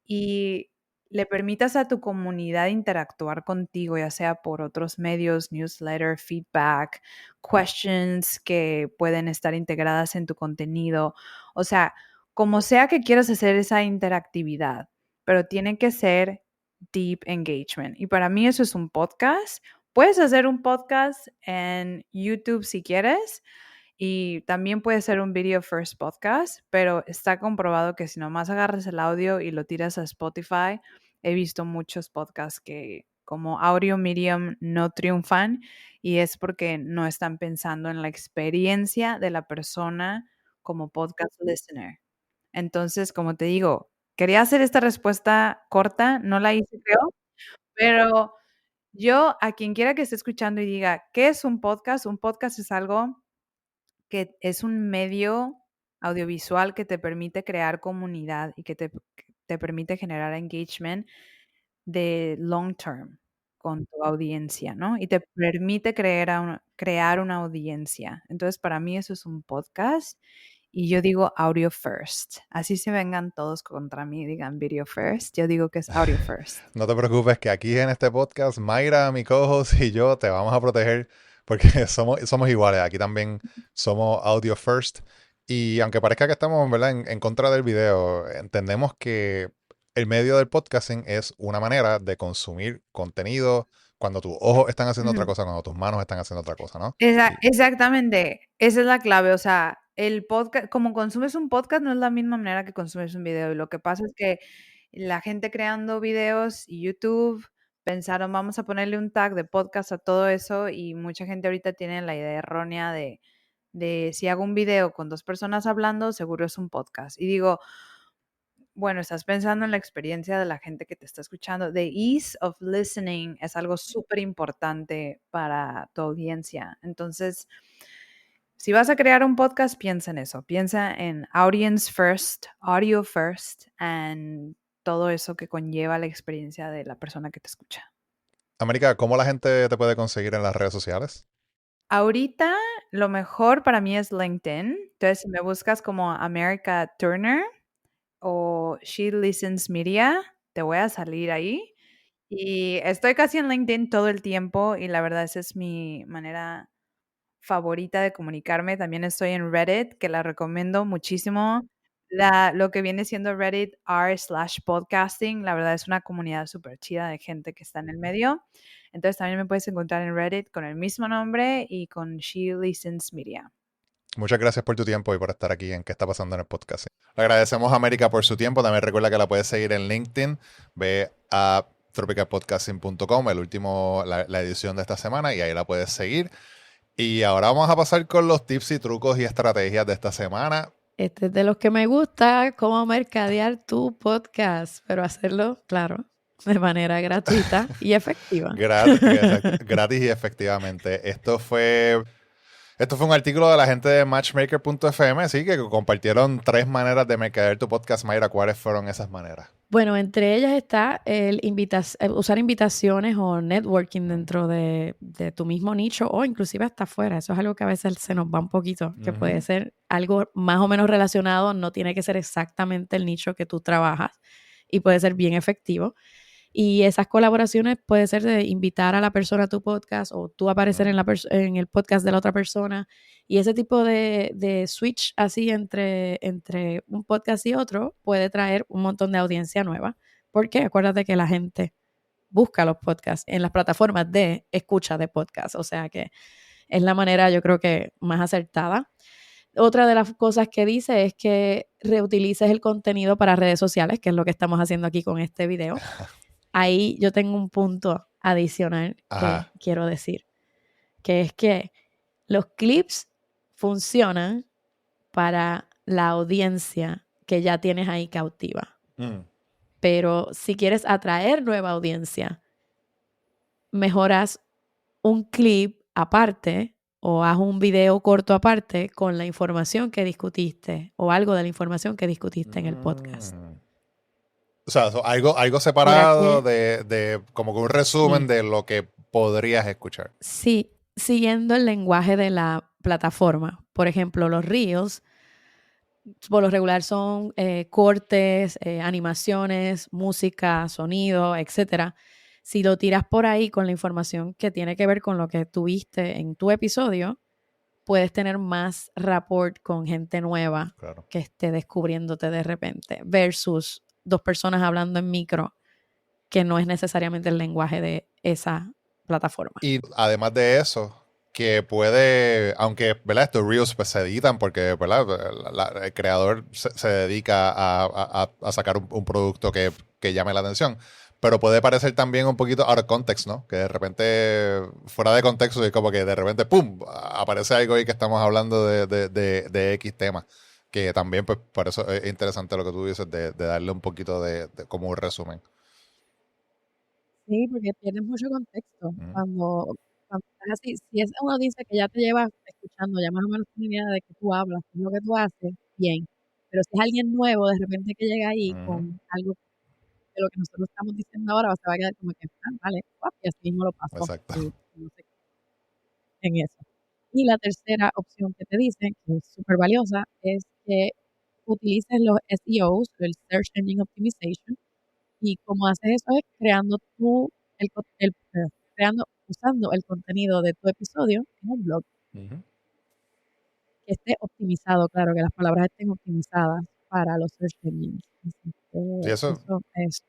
y le permitas a tu comunidad interactuar contigo, ya sea por otros medios, newsletter, feedback, questions que pueden estar integradas en tu contenido. O sea, como sea que quieras hacer esa interactividad, pero tiene que ser deep engagement. Y para mí eso es un podcast. Puedes hacer un podcast en YouTube si quieres, y también puede ser un video first podcast, pero está comprobado que si nomás agarras el audio y lo tiras a Spotify, he visto muchos podcasts que como audio medium no triunfan y es porque no están pensando en la experiencia de la persona como podcast listener. Entonces, como te digo, quería hacer esta respuesta corta, no la hice creo, pero yo a quien quiera que esté escuchando y diga, ¿qué es un podcast es algo que es un medio audiovisual que te permite crear comunidad y que te permite generar engagement de long term, con tu audiencia, ¿no? Y te permite crear una audiencia. Entonces, para mí eso es un podcast y yo digo audio first. Así se vengan todos contra mí, digan video first. Yo digo que es audio first. No te preocupes que aquí en este podcast, Mayra, mi co-host y yo te vamos a proteger porque somos iguales. Aquí también somos audio first. Y aunque parezca que estamos, ¿verdad?, en contra del video, entendemos que el medio del podcasting es una manera de consumir contenido cuando tus ojos están haciendo otra Ujú. cosa, cuando tus manos están haciendo otra cosa, ¿no? Exactamente, esa es la clave, o sea, el podcast, como consumes un podcast no es la misma manera que consumes un video, y lo que pasa es que la gente creando videos y YouTube pensaron, vamos a ponerle un tag de podcast a todo eso, y mucha gente ahorita tiene la idea errónea de si hago un video con 2 personas hablando, seguro es un podcast. Y digo, bueno, estás pensando en la experiencia de la gente que te está escuchando. The ease of listening es algo súper importante para tu audiencia. Entonces, si vas a crear un podcast, piensa en eso. Piensa en audience first, audio first, and todo eso que conlleva la experiencia de la persona que te escucha. América, ¿cómo la gente te puede conseguir en las redes sociales? Ahorita lo mejor para mí es LinkedIn. Entonces, si me buscas como America Turner o She Listens Media, te voy a salir ahí. Y estoy casi en LinkedIn todo el tiempo y la verdad esa es mi manera favorita de comunicarme. También estoy en Reddit, que la recomiendo muchísimo. Lo que viene siendo Reddit r/podcasting, la verdad es una comunidad súper chida de gente que está en el medio. Entonces también me puedes encontrar en Reddit con el mismo nombre y con She Listens Media. Muchas gracias por tu tiempo y por estar aquí en ¿Qué está pasando en el podcast? Le agradecemos a América por su tiempo. También recuerda que la puedes seguir en LinkedIn. Ve a tropicalpodcasting.com, la edición de esta semana, y ahí la puedes seguir. Y ahora vamos a pasar con los tips y trucos y estrategias de esta semana. Este es de los que me gusta, cómo mercadear tu podcast, pero hacerlo, claro, de manera gratuita y efectiva. Gratis y efectivamente. Esto fue un artículo de la gente de Matchmaker.fm, así que compartieron 3 maneras de mercadear tu podcast. Mayra, ¿cuáles fueron esas maneras? Bueno, entre ellas está el usar invitaciones o networking dentro de tu mismo nicho o inclusive hasta afuera. Eso es algo que a veces se nos va un poquito, que puede ser algo más o menos relacionado, no tiene que ser exactamente el nicho que tú trabajas y puede ser bien efectivo. Y esas colaboraciones puede ser de invitar a la persona a tu podcast o tú aparecer en el podcast de la otra persona. Y ese tipo de switch así entre un podcast y otro puede traer un montón de audiencia nueva. Porque acuérdate que la gente busca los podcasts en las plataformas de escucha de podcast. O sea que es la manera, yo creo que más acertada. Otra de las cosas que dice es que reutilices el contenido para redes sociales, que es lo que estamos haciendo aquí con este video. Ahí yo tengo un punto adicional que quiero decir, que es que los clips funcionan para la audiencia que ya tienes ahí cautiva. Pero si quieres atraer nueva audiencia, mejoras un clip aparte o haz un video corto aparte con la información que discutiste o algo de la información que discutiste en el podcast. O sea, algo separado de como que un resumen de lo que podrías escuchar. Sí, siguiendo el lenguaje de la plataforma. Por ejemplo, los Reels, por lo regular son cortes, animaciones, música, sonido, etcétera. Si lo tiras por ahí con la información que tiene que ver con lo que tuviste en tu episodio, puedes tener más rapport con gente nueva que esté descubriéndote de repente, versus 2 personas hablando en micro, que no es necesariamente el lenguaje de esa plataforma. Y además de eso, que puede, aunque, ¿verdad?, estos reels pues se editan porque, ¿verdad?, el creador se dedica a sacar un producto que llame la atención. Pero puede parecer también un poquito out of context, ¿no? Que de repente, fuera de contexto, y como que de repente, ¡pum!, aparece algo ahí que estamos hablando de X tema. Que también, pues, por eso es interesante lo que tú dices, de darle un poquito de como un resumen. Sí, porque tienes mucho contexto. Cuando estás así, si es una audiencia que ya te lleva escuchando, ya más o menos tiene idea de que tú hablas, qué es lo que tú haces, bien. Pero si es alguien nuevo, de repente que llega ahí con algo que lo que nosotros estamos diciendo ahora se va a quedar como que, vale, y así mismo lo paso. Exacto. No sé, en eso. Y la tercera opción que te dicen, que es súper valiosa, es que utilices los SEOs, el Search Engine Optimization, y como haces eso es creando usando el contenido de tu episodio en un blog que esté optimizado, claro, que las palabras estén optimizadas para los search engines. Así que Sí, eso es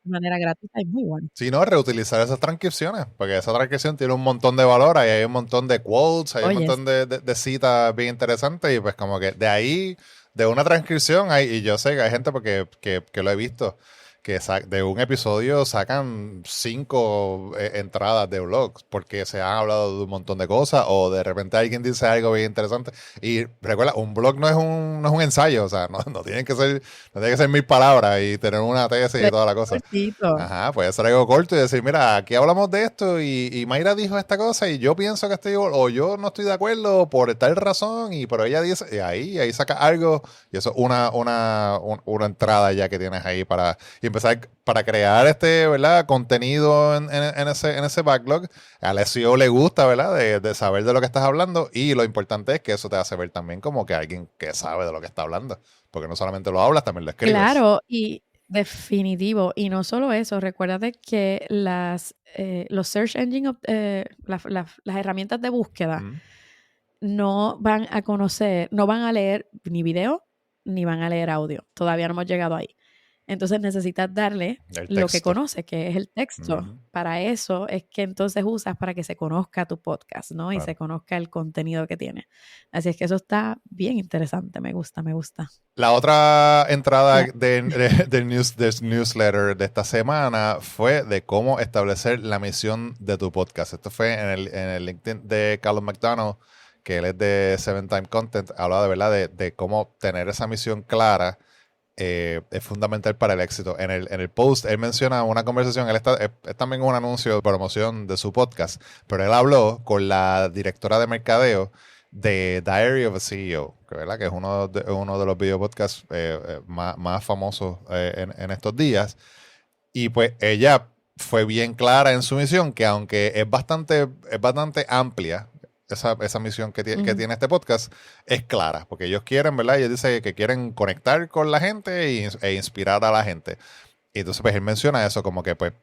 de manera gratuita y muy bueno. Sí, no, reutilizar esas transcripciones, porque esa transcripción tiene un montón de valor, ahí hay un montón de quotes, hay un montón de citas bien interesantes, y pues como que de ahí, de una transcripción, y yo sé que hay gente porque que lo he visto, que de un episodio sacan 5 entradas de blogs, porque se han hablado de un montón de cosas, o de repente alguien dice algo bien interesante. Y recuerda, un blog no es un ensayo, o sea, no tienen que ser, no tiene que ser 1000 palabras y tener una tesis y toda la cosa. Cortito. Ajá, puede ser algo corto y decir, mira, aquí hablamos de esto y Mayra dijo esta cosa y yo pienso que estoy, o yo no estoy de acuerdo por tal razón, pero ella dice, y ahí saca algo, y eso es una entrada ya que tienes ahí para empezar para crear ¿verdad? Contenido en ese backlog. Al SEO le gusta, ¿verdad? De saber de lo que estás hablando, y lo importante es que eso te hace ver también como que alguien que sabe de lo que está hablando, porque no solamente lo hablas, también lo escribes. Claro, y definitivo. Y no solo eso, recuérdate que los search engine, las herramientas de búsqueda no van a conocer, no van a leer ni video ni van a leer audio. Todavía no hemos llegado ahí. Entonces necesitas darle lo que conoce, que es el texto. Para eso es que entonces usas para que se conozca tu podcast, ¿no? Y se conozca el contenido que tiene. Así es que eso está bien interesante. Me gusta. La otra entrada del newsletter de esta semana fue de cómo establecer la misión de tu podcast. Esto fue en el LinkedIn de Carlos McDonald, que él es de 7Time Content. Hablaba de verdad de cómo tener esa misión clara es fundamental para el éxito. En el post, él menciona una conversación, es también un anuncio de promoción de su podcast, pero él habló con la directora de mercadeo de Diary of a CEO, ¿verdad? Que es uno de los video podcasts más famosos en estos días. Y pues ella fue bien clara en su misión, que aunque es bastante amplia, esa misión que tiene este podcast es clara, porque ellos quieren, ¿verdad? Ellos dicen que quieren conectar con la gente e inspirar a la gente. Y entonces, pues él menciona eso, como que, pues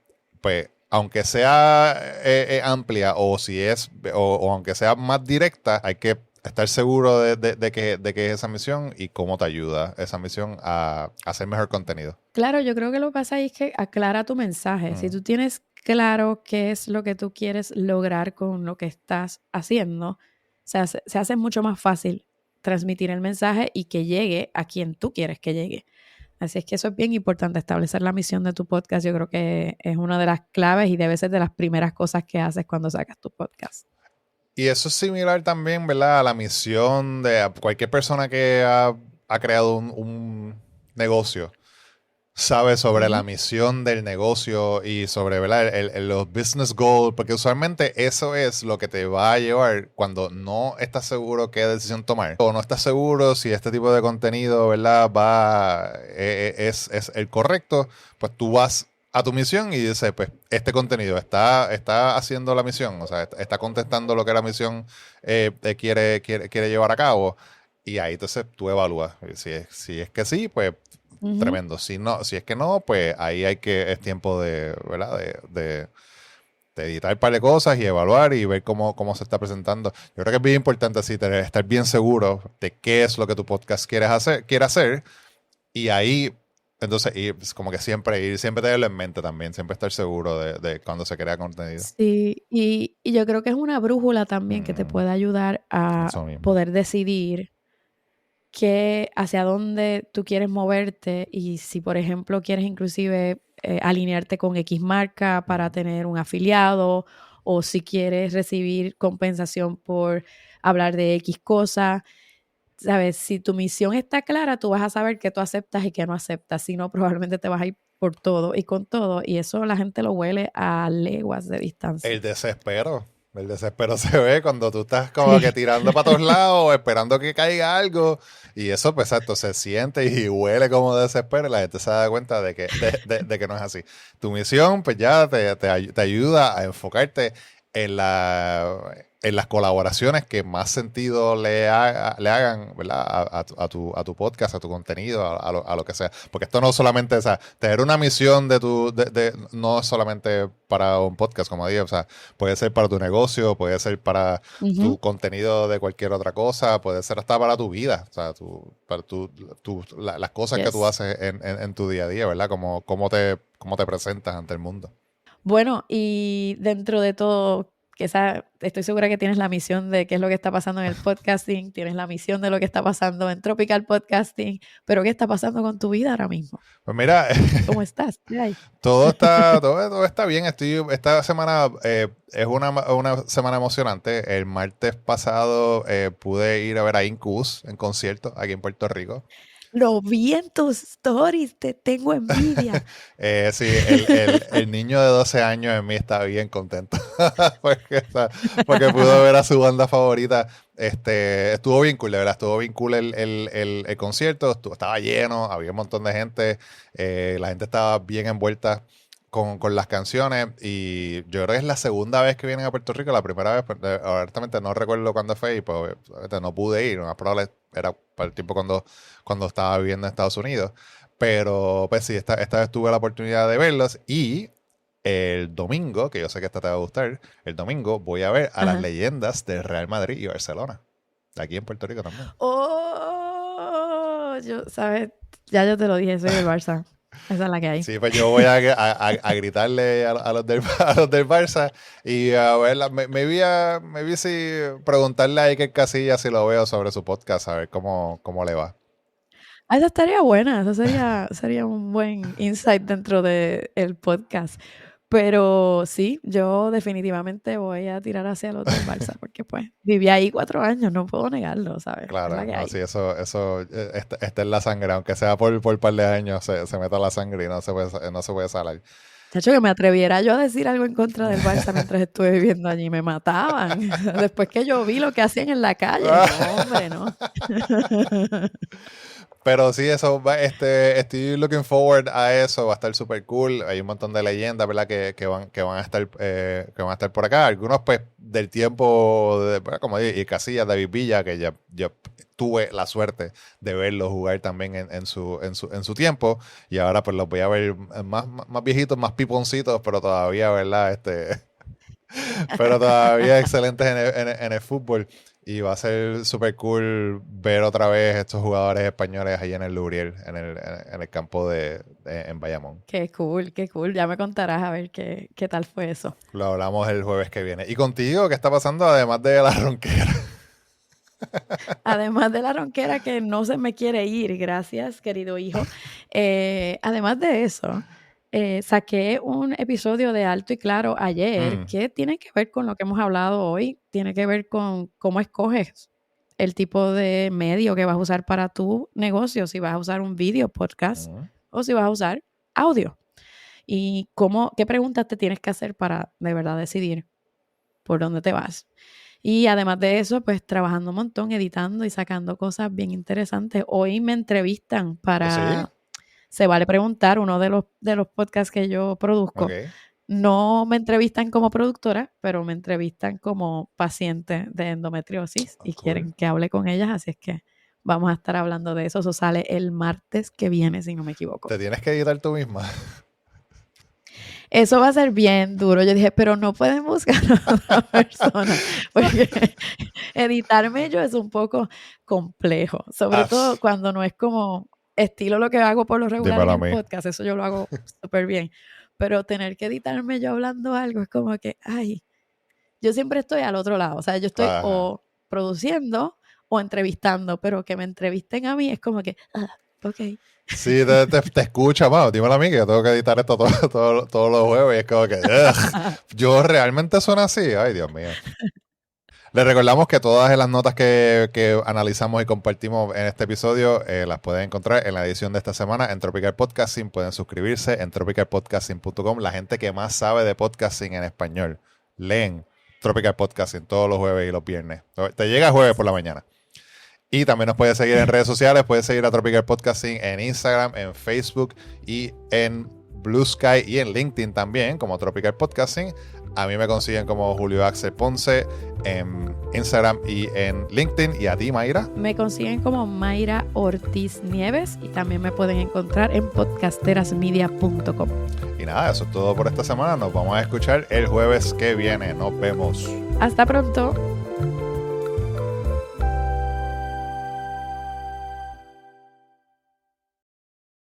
aunque sea amplia, o aunque sea más directa, hay que estar seguro de que es esa misión y cómo te ayuda esa misión a hacer mejor contenido. Claro, yo creo que lo que pasa ahí es que aclara tu mensaje. Si tú tienes claro qué es lo que tú quieres lograr con lo que estás haciendo, se hace mucho más fácil transmitir el mensaje y que llegue a quien tú quieres que llegue. Así es que eso es bien importante, establecer la misión de tu podcast. Yo creo que es una de las claves y debe ser de las primeras cosas que haces cuando sacas tu podcast. Y eso es similar también, ¿verdad? A la misión de cualquier persona que ha creado un negocio. Sabe sobre la misión del negocio y sobre, ¿verdad? Los business goals, porque usualmente eso es lo que te va a llevar cuando no estás seguro qué decisión tomar, o no estás seguro si este tipo de contenido, ¿verdad? Es el correcto. Pues tú vas a tu misión y dices, pues este contenido está haciendo la misión, o sea, está contestando lo que la misión quiere llevar a cabo. Y ahí entonces tú evalúas. Si es que sí, pues tremendo. Si es que no, pues ahí es tiempo ¿verdad? De editar un par de cosas y evaluar y ver cómo se está presentando. Yo creo que es bien importante así estar bien seguro de qué es lo que tu podcast quiere hacer, y ahí entonces como que siempre tenerlo en mente también, siempre estar seguro de cuando se crea contenido. Sí, y yo creo que es una brújula también que te puede ayudar a poder decidir hacia dónde tú quieres moverte, y si por ejemplo quieres inclusive alinearte con X marca para tener un afiliado, o si quieres recibir compensación por hablar de X cosa. ¿Sabes? Si tu misión está clara, tú vas a saber qué tú aceptas y qué no aceptas. Si no, probablemente te vas a ir por todo y con todo, y eso la gente lo huele a leguas de distancia. El desespero. El desespero se ve cuando tú estás como que tirando para todos lados, esperando que caiga algo. Y eso, pues exacto, se siente y huele como desespero. Y la gente se da cuenta de que no es así. Tu misión, pues ya te ayuda a enfocarte en las colaboraciones que más sentido le hagan, ¿verdad? A tu podcast, a tu contenido, a lo que sea. Porque esto no solamente, o sea, tener una misión no es solamente para un podcast, como digo, o sea, puede ser para tu negocio, puede ser para tu contenido de cualquier otra cosa, puede ser hasta para tu vida, o sea, las cosas que tú haces en tu día a día, ¿verdad? Cómo te presentas ante el mundo. Bueno, y dentro de todo, estoy segura que tienes la misión de qué es lo que está pasando en el podcasting, tienes la misión de lo que está pasando en Tropical Podcasting, pero ¿qué está pasando con tu vida ahora mismo? Pues mira, ¿cómo estás? ¿Qué hay? Todo está bien. Esta semana es una semana emocionante. El martes pasado pude ir a ver a Incubus en concierto aquí en Puerto Rico. Lo vi en tus stories, te tengo envidia. Sí, el niño de 12 años en mí está bien contento porque pudo ver a su banda favorita. Estuvo bien cool, de verdad, estuvo bien cool el concierto, estaba lleno, había un montón de gente, la gente estaba bien envuelta con las canciones y yo creo que es la segunda vez que vienen a Puerto Rico. La primera vez, pues, honestamente no recuerdo cuándo fue y pues no pude ir, lo más probable era para el tiempo cuando estaba viviendo en Estados Unidos, pero pues sí, esta vez tuve la oportunidad de verlos y el domingo, que yo sé que esta te va a gustar, el domingo voy a ver a las leyendas del Real Madrid y Barcelona, aquí en Puerto Rico también. Oh, ¿sabes? Ya yo te lo dije, soy del Barça. Esa es la que hay. Sí, pues yo voy a gritarle a los del Barça y a ver, maybe si preguntarle a Iker Casillas si lo veo sobre su podcast, a ver cómo le va. Esa estaría buena, eso sería un buen insight dentro del podcast. Pero sí, yo definitivamente voy a tirar hacia los del Barça, porque pues viví ahí 4 años, no puedo negarlo, ¿sabes? Claro, Es la que hay. sí, eso está en la sangre, aunque sea por un par de años, se meta la sangre y no se puede salir. Chacho, que me atreviera yo a decir algo en contra del Barça mientras estuve viviendo allí, me mataban. Después que yo vi lo que hacían en la calle, no, hombre, no. Pero sí, estoy looking forward a eso, va a estar súper cool. Hay un montón de leyendas, ¿verdad? Que van a estar por acá. Algunos, pues, del tiempo, como dije, y Casillas, David Villa, que ya tuve la suerte de verlos jugar también en su tiempo. Y ahora, pues, los voy a ver más viejitos, más piponcitos, pero todavía, ¿verdad? Pero todavía excelentes en el fútbol. Y va a ser súper cool ver otra vez estos jugadores españoles ahí en el Luriel, en el campo en Bayamón. Qué cool, qué cool. Ya me contarás a ver qué tal fue eso. Lo hablamos el jueves que viene. ¿Y contigo qué está pasando además de la ronquera? Además de la ronquera que no se me quiere ir, gracias, querido hijo. Además de eso, saqué un episodio de Alto y Claro ayer que tiene que ver con lo que hemos hablado hoy, tiene que ver con cómo escoges el tipo de medio que vas a usar para tu negocio, si vas a usar un video podcast o si vas a usar audio. Y qué preguntas te tienes que hacer para de verdad decidir por dónde te vas. Y además de eso, pues trabajando un montón, editando y sacando cosas bien interesantes. Hoy me entrevistan para... ¿Sí? Se vale preguntar, uno de los podcasts que yo produzco. Okay. No me entrevistan como productora, pero me entrevistan como paciente de endometriosis y Cool. quieren que hable con ellas, así es que vamos a estar hablando de eso. Eso sale el martes que viene, si no me equivoco. ¿Te tienes que editar tú misma? Eso va a ser bien duro. Yo dije, pero no pueden buscar a otra persona, porque editarme yo es un poco complejo, sobre todo cuando no es como estilo lo que hago por lo regular en el podcast, eso yo lo hago súper bien, pero tener que editarme yo hablando algo es como que, ay, yo siempre estoy al otro lado, o sea, yo estoy o produciendo o entrevistando, pero que me entrevisten a mí es como que, ok. Sí, te escucha, mano. Dímelo a mí que yo tengo que editar esto todos los jueves y es como que yo realmente suena así. Ay, Dios mío. Les recordamos que todas las notas que analizamos y compartimos en este episodio las pueden encontrar en la edición de esta semana en Tropical Podcasting. Pueden suscribirse en tropicalpodcasting.com. La gente que más sabe de podcasting en español leen Tropical Podcasting todos los jueves y los viernes. Te llega jueves por la mañana. Y también nos puedes seguir en redes sociales. Puedes seguir a Tropical Podcasting en Instagram, en Facebook y en Blue Sky y en LinkedIn también como Tropical Podcasting. A mí me consiguen como Julio Axel Ponce en Instagram y en LinkedIn. ¿Y a ti, Mayra? Me consiguen como Mayra Ortiz Nieves y también me pueden encontrar en podcasterasmedia.com. Y nada, eso es todo por esta semana. Nos vamos a escuchar el jueves que viene. Nos vemos. Hasta pronto.